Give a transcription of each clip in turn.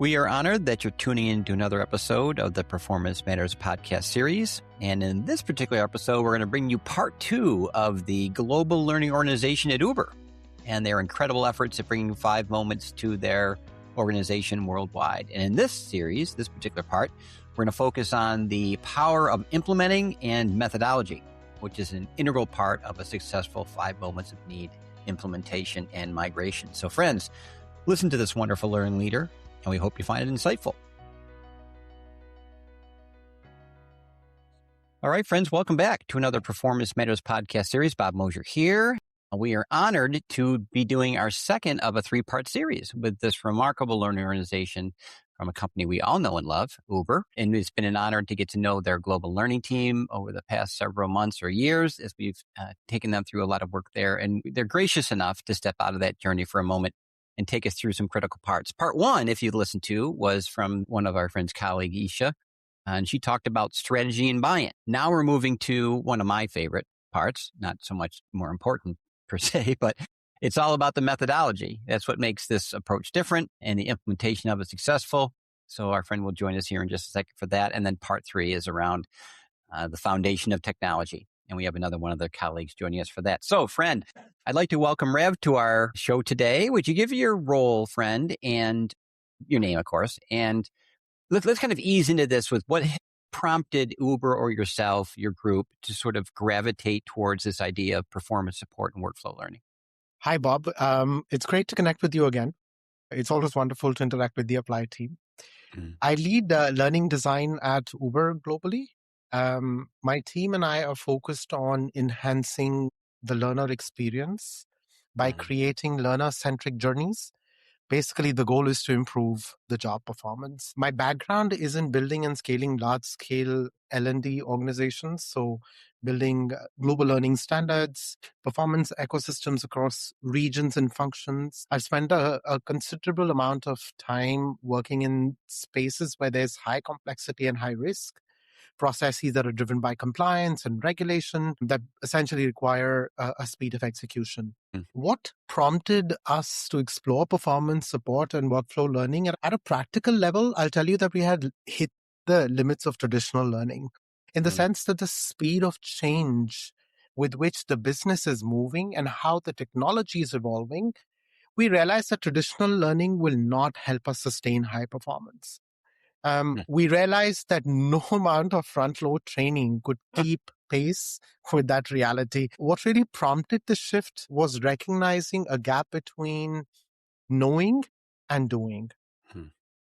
We are honored that you're tuning in to another episode of the Performance Matters podcast series. And in this particular episode, we're going to bring you part 2 of the global learning organization at Uber and their incredible efforts at bringing 5 moments to their organization worldwide. And in this series, this particular part, we're going to focus on the power of implementing and methodology, which is an integral part of a successful 5 moments of need implementation and migration. So friends, listen to this wonderful learning leader, and we hope you find it insightful. All right, friends, welcome back to another Performance Matters podcast series. Bob Mosier here. We are honored to be doing our second of a 3-part series with this remarkable learning organization from a company we all know and love, Uber. And it's been an honor to get to know their global learning team over the past several months or years as we've taken them through a lot of work there. And they're gracious enough to step out of that journey for a moment and take us through some critical parts. Part 1, if you listened to, was from one of our friends' colleague, Esha, and she talked about strategy and buy-in. Now we're moving to one of my favorite parts, not so much more important per se, but it's all about the methodology. That's what makes this approach different and the implementation of it successful. So our friend will join us here in just a second for that. And then part 3 is around the foundation of technology. And we have another one of their colleagues joining us for that. So, friend, I'd like to welcome Rev to our show today. Would you give your role, friend, and your name, of course, and let's kind of ease into this with what prompted Uber or yourself, your group, to sort of gravitate towards this idea of performance support and workflow learning. Hi, Bob. It's great to connect with you again. It's always wonderful to interact with the Applied team. I lead learning design at Uber globally. My team and I are focused on enhancing the learner experience by creating learner-centric journeys. Basically, the goal is to improve the job performance. My background is in building and scaling large-scale L&D organizations, so building global learning standards, performance ecosystems across regions and functions. I've spent a considerable amount of time working in spaces where there's high complexity and high risk, processes that are driven by compliance and regulation that essentially require a speed of execution. What prompted us to explore performance support and workflow learning? At a practical level, I'll tell you that we had hit the limits of traditional learning in the sense that the speed of change with which the business is moving and how the technology is evolving, we realized that traditional learning will not help us sustain high performance. We realized that no amount of front-load training could keep pace with that reality. What really prompted the shift was recognizing a gap between knowing and doing.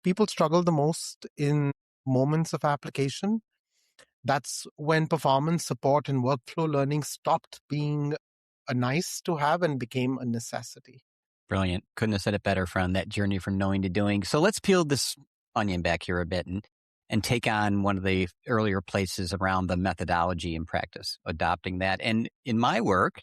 People struggle the most in moments of application. That's when performance support and workflow learning stopped being a nice to have and became a necessity. Brilliant. Couldn't have said it better, friend, that journey from knowing to doing. So let's peel this onion back here a bit and take on one of the earlier places around the methodology and practice, adopting that. And in my work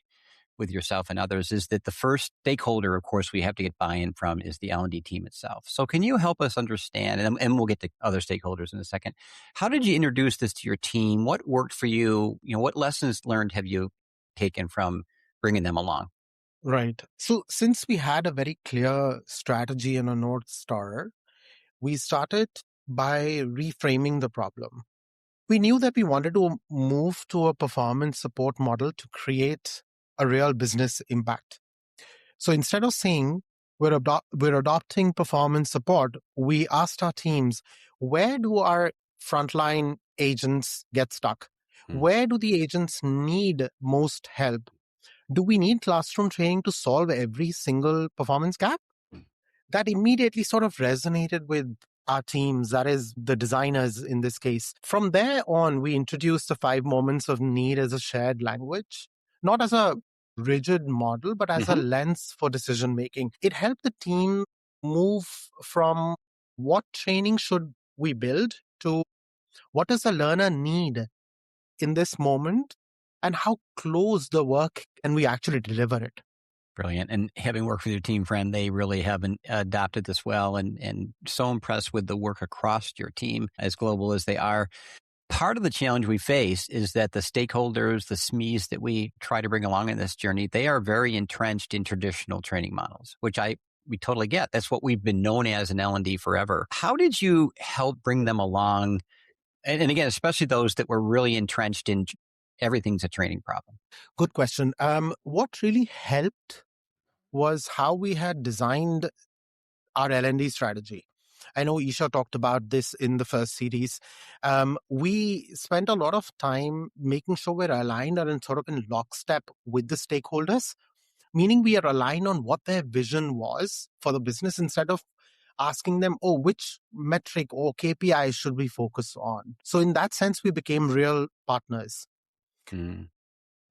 with yourself and others is that the first stakeholder, of course, we have to get buy-in from is the L&D team itself. So can you help us understand, and we'll get to other stakeholders in a second, how did you introduce this to your team? What worked for you? What lessons learned have you taken from bringing them along? Right. So since we had a very clear strategy and a North Star, we started by reframing the problem. We knew that we wanted to move to a performance support model to create a real business impact. So instead of saying we're adopting performance support, we asked our teams, where do our frontline agents get stuck? Where do the agents need most help? Do we need classroom training to solve every single performance gap? That immediately sort of resonated with our teams, that is the designers in this case. From there on, we introduced the 5 moments of need as a shared language, not as a rigid model, but as a lens for decision making. It helped the team move from what training should we build to what does the learner need in this moment and how close the work can we actually deliver it. Brilliant. And having worked with your team, friend, they really have adopted this well and so impressed with the work across your team, as global as they are. Part of the challenge we face is that the stakeholders, the SMEs that we try to bring along in this journey, they are very entrenched in traditional training models, which I we totally get. That's what we've been known as in L&D forever. How did you help bring them along? And again, especially those that were really entrenched in everything's a training problem. Good question. What really helped was how we had designed our L&D strategy. I know Esha talked about this in the first series. We spent a lot of time making sure we're aligned and sort of in lockstep with the stakeholders, meaning we are aligned on what their vision was for the business instead of asking them, oh, which metric or KPI should we focus on? So in that sense, we became real partners. Mm.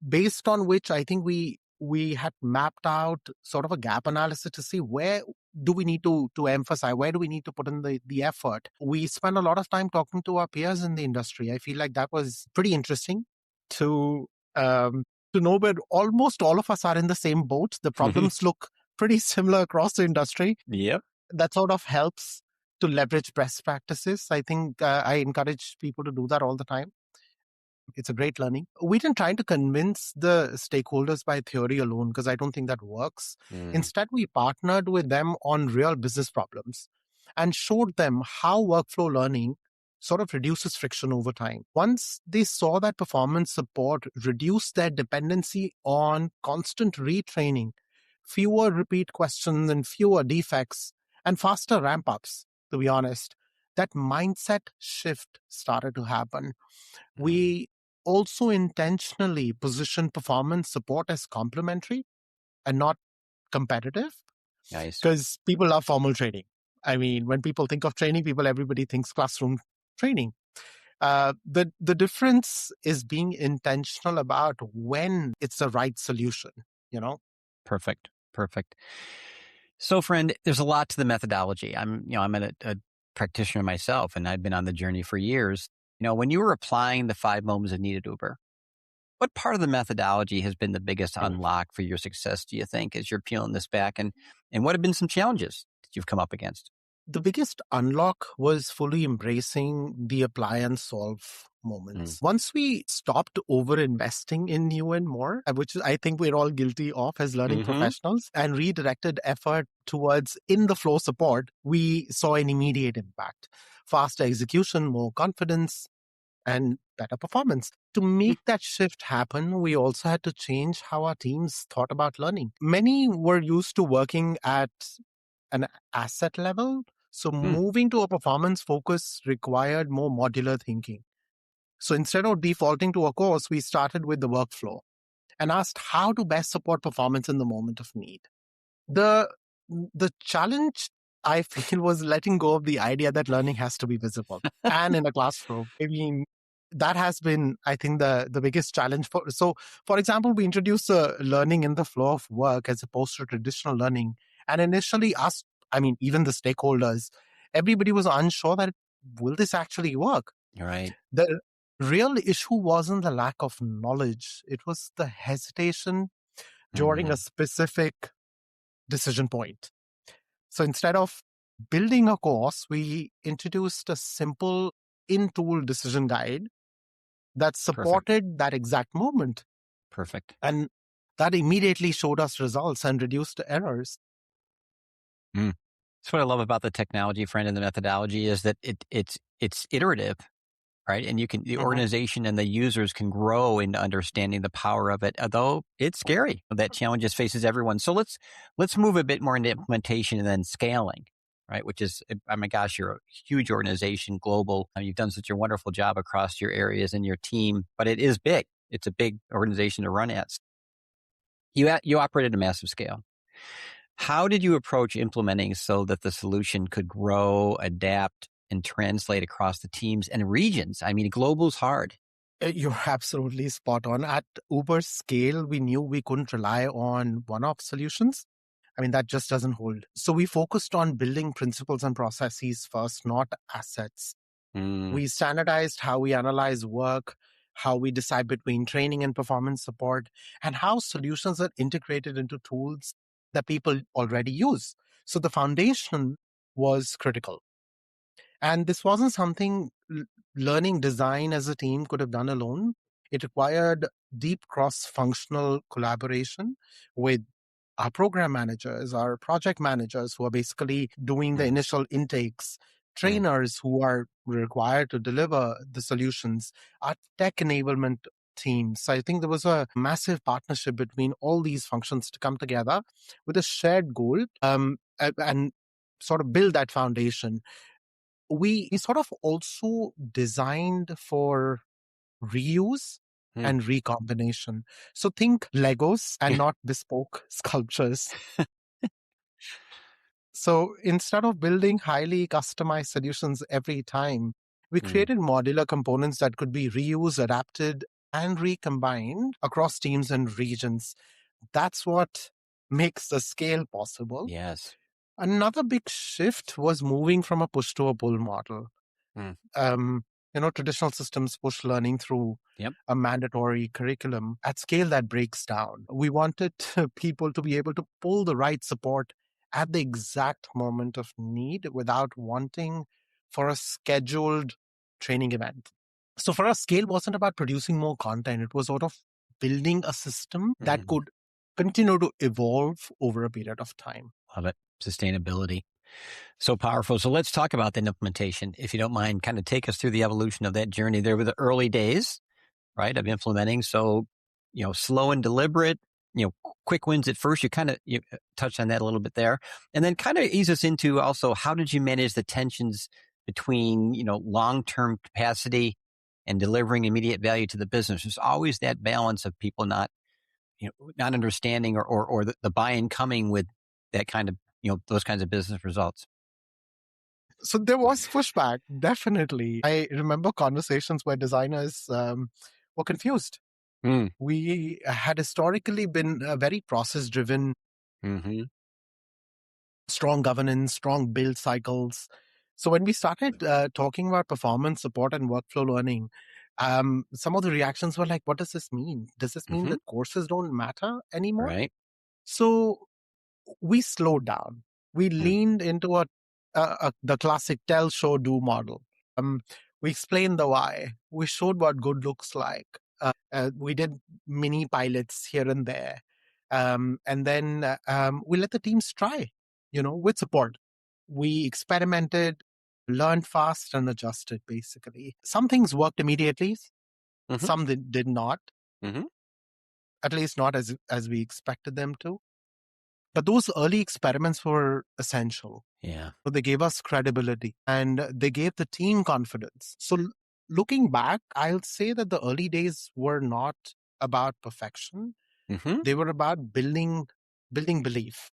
Based on which I think we had mapped out sort of a gap analysis to see where do we need to emphasize, where do we need to put in the effort. We spent a lot of time talking to our peers in the industry. I feel like that was pretty interesting to know where almost all of us are in the same boat. The problems look pretty similar across the industry. Yep. That sort of helps to leverage best practices. I think I encourage people to do that all the time. It's a great learning. We didn't try to convince the stakeholders by theory alone, because I don't think that works. Instead, we partnered with them on real business problems and showed them how workflow learning sort of reduces friction over time. Once they saw that performance support reduced their dependency on constant retraining, fewer repeat questions and fewer defects, and faster ramp ups, to be honest, that mindset shift started to happen. We also intentionally position performance support as complementary and not competitive, Nice. because people love formal training. I mean, when people think of training, everybody thinks classroom training. The difference is being intentional about when it's the right solution, you know? Perfect. So, friend, there's a lot to the methodology. I'm a practitioner myself, and I've been on the journey for years. When you were applying the 5 moments of needed Uber, what part of the methodology has been the biggest unlock for your success, do you think, as you're peeling this back? And what have been some challenges that you've come up against? The biggest unlock was fully embracing the apply and solve moments. Once we stopped over investing in new and more, which I think we're all guilty of as learning professionals, and redirected effort towards in the flow support, we saw an immediate impact. Faster execution, more confidence, and better performance. To make that shift happen, we also had to change how our teams thought about learning. Many were used to working at an asset level, so moving to a performance focus required more modular thinking. So instead of defaulting to a course, we started with the workflow and asked how to best support performance in the moment of need. The challenge, I feel, was letting go of the idea that learning has to be visible and in a classroom. I mean, that has been, I think, the biggest challenge. For example, we introduced learning in the flow of work as opposed to traditional learning. And initially, even the stakeholders, everybody was unsure that will this actually work? Right. The real issue wasn't the lack of knowledge. It was the hesitation during a specific decision point. So instead of building a course, we introduced a simple in-tool decision guide that supported that exact moment. Perfect. And that immediately showed us results and reduced errors. That's what I love about the technology, friend, and the methodology is that it's iterative, right? And the organization and the users can grow into understanding the power of it, although it's scary. That challenges faces everyone. So let's move a bit more into implementation and then scaling, right? Which is, oh my gosh, you're a huge organization, global. You've done such a wonderful job across your areas and your team, but it is big. It's a big organization to run at. You operate at a massive scale. How did you approach implementing so that the solution could grow, adapt, and translate across the teams and regions? I mean, global's hard. You're absolutely spot on. At Uber's scale, we knew we couldn't rely on one-off solutions. I mean, that just doesn't hold. So we focused on building principles and processes first, not assets. We standardized how we analyze work, how we decide between training and performance support, and how solutions are integrated into tools that people already use. So the foundation was critical. And this wasn't something learning design as a team could have done alone. It required deep cross-functional collaboration with our program managers, our project managers who are basically doing the initial intakes, trainers who are required to deliver the solutions, our tech enablement teams. So I think there was a massive partnership between all these functions to come together with a shared goal and sort of build that foundation. We sort of also designed for reuse and recombination. So think Legos and not bespoke sculptures. So instead of building highly customized solutions every time, we created modular components that could be reused, adapted, and recombined across teams and regions. That's what makes the scale possible. Yes. Another big shift was moving from a push to a pull model. Traditional systems push learning through a mandatory curriculum at scale that breaks down. We wanted people to be able to pull the right support at the exact moment of need without wanting for a scheduled training event. So for us, scale wasn't about producing more content. It was sort of building a system that could continue to evolve over a period of time. Love it. Sustainability. So powerful. So let's talk about that implementation. If you don't mind, kind of take us through the evolution of that journey. There were the early days, right, of implementing. So, slow and deliberate, quick wins at first. You touched on that a little bit there. And then kind of ease us into also, how did you manage the tensions between, long-term capacity and delivering immediate value to the business? There's always that balance of people not understanding or the buy-in coming with that kind of, those kinds of business results. So there was pushback, definitely. I remember conversations where designers were confused. We had historically been very process-driven, strong governance, strong build cycles. So when we started talking about performance support and workflow learning, some of the reactions were like, what does this mean? Does this mean that courses don't matter anymore? Right. So we slowed down. We leaned into the classic tell, show, do model. We explained the why. We showed what good looks like. We did mini pilots here and there. And then we let the teams try, with support. We experimented, learned fast, and adjusted, basically. Some things worked immediately. Some did not. At least not as we expected them to. But those early experiments were essential. Yeah. So they gave us credibility and they gave the team confidence. So looking back, I'll say that the early days were not about perfection. They were about building belief.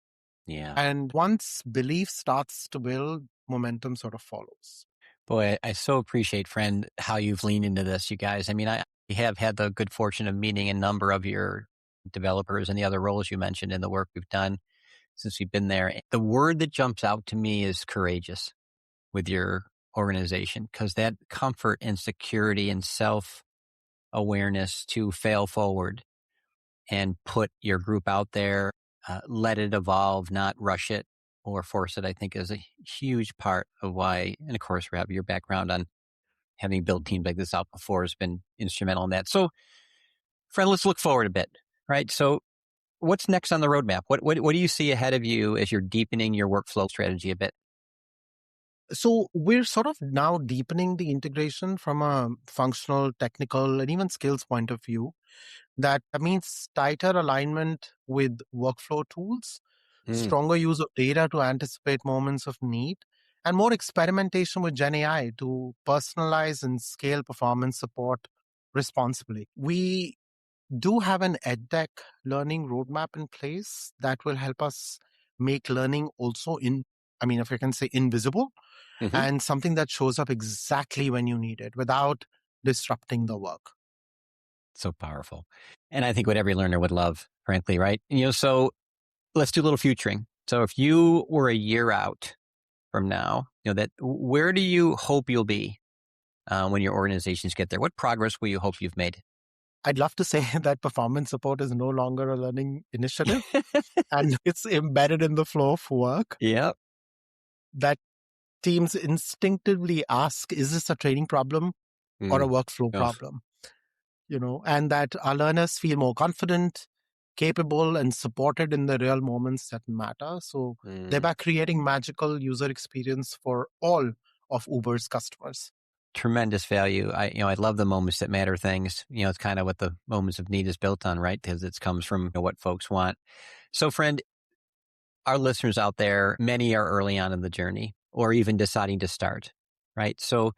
Yeah. And once belief starts to build, momentum sort of follows. Boy, I so appreciate, friend, how you've leaned into this, you guys. I mean, I have had the good fortune of meeting a number of your developers and the other roles you mentioned in the work we've done since we've been there. The word that jumps out to me is courageous with your organization, because that comfort and security and self-awareness to fail forward and put your group out there, let it evolve, not rush it or force it, I think is a huge part of why, and of course, Rav, your background on having built teams like this out before has been instrumental in that. So, friend, let's look forward a bit, right? So what's next on the roadmap? What do you see ahead of you as you're deepening your workflow strategy a bit? So we're sort of now deepening the integration from a functional, technical, and even skills point of view. That means tighter alignment with workflow tools, stronger use of data to anticipate moments of need, and more experimentation with Gen AI to personalize and scale performance support responsibly. We do have an EdTech learning roadmap in place that will help us make learning also if I can say invisible, and something that shows up exactly when you need it without disrupting the work. So powerful. And I think what every learner would love, frankly, right? So let's do a little futuring. So if you were a year out from now, where do you hope you'll be when your organizations get there? What progress will you hope you've made? I'd love to say that performance support is no longer a learning initiative and it's embedded in the flow of work. Yep. That teams instinctively ask, is this a training problem or a workflow problem? And that our learners feel more confident, capable and supported in the real moments that matter. So thereby creating magical user experience for all of Uber's customers. Tremendous value. I love the moments that matter things. It's kind of what the moments of need is built on, right? Because it comes from what folks want. So friend, our listeners out there, many are early on in the journey or even deciding to start, right? So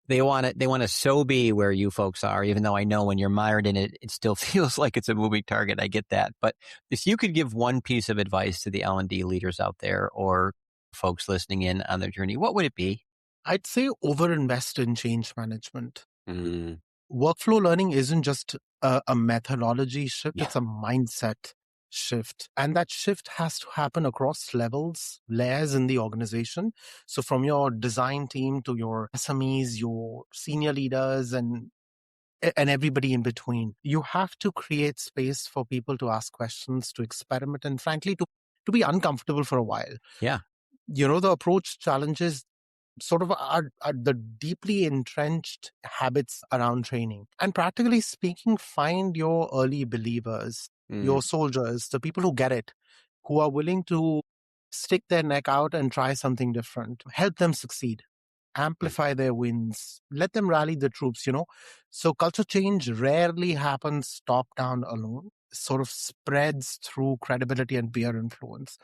they want to so be where you folks are, even though I know when you're mired in it, it still feels like it's a moving target. I get that. But if you could give one piece of advice to the L&D leaders out there or folks listening in on their journey, what would it be? I'd say overinvest in change management. Workflow learning isn't just a methodology shift, it's a mindset shift. And that shift has to happen across levels, layers in the organization. So from your design team to your SMEs, your senior leaders, and everybody in between. You have to create space for people to ask questions, to experiment, and frankly, to be uncomfortable for a while. Yeah. The approach challenges sort of are the deeply entrenched habits around training. And practically speaking, find your early believers, your soldiers, the people who get it, who are willing to stick their neck out and try something different. Help them succeed. Amplify their wins. Let them rally the troops, So culture change rarely happens top down alone. It sort of spreads through credibility and peer influence.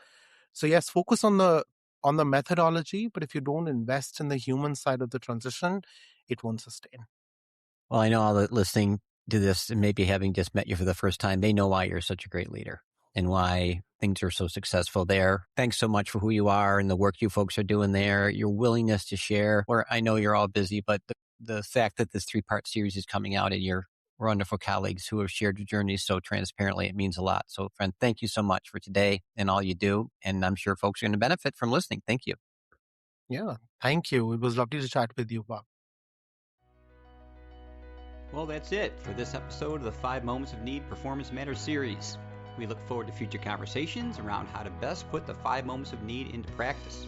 So yes, focus on the methodology, but if you don't invest in the human side of the transition, it won't sustain. Well, I know all that listening to this and maybe having just met you for the first time, they know why you're such a great leader and why things are so successful there. Thanks so much for who you are and the work you folks are doing there, your willingness to share, where I know you're all busy, but the fact that this 3-part series is coming out and your wonderful colleagues who have shared your journeys so transparently, it means a lot. So friend, thank you so much for today and all you do. And I'm sure folks are going to benefit from listening. Thank you. Yeah, thank you. It was lovely to chat with you, Bob. Well, that's it for this episode of the 5 Moments of Need Performance Matters series. We look forward to future conversations around how to best put the 5 Moments of Need into practice.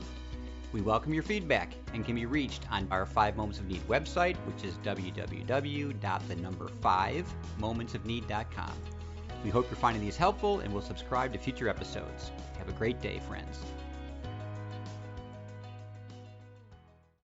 We welcome your feedback and can be reached on our 5 Moments of Need website, which is www.5momentsofneed.com. We hope you're finding these helpful and will subscribe to future episodes. Have a great day, friends.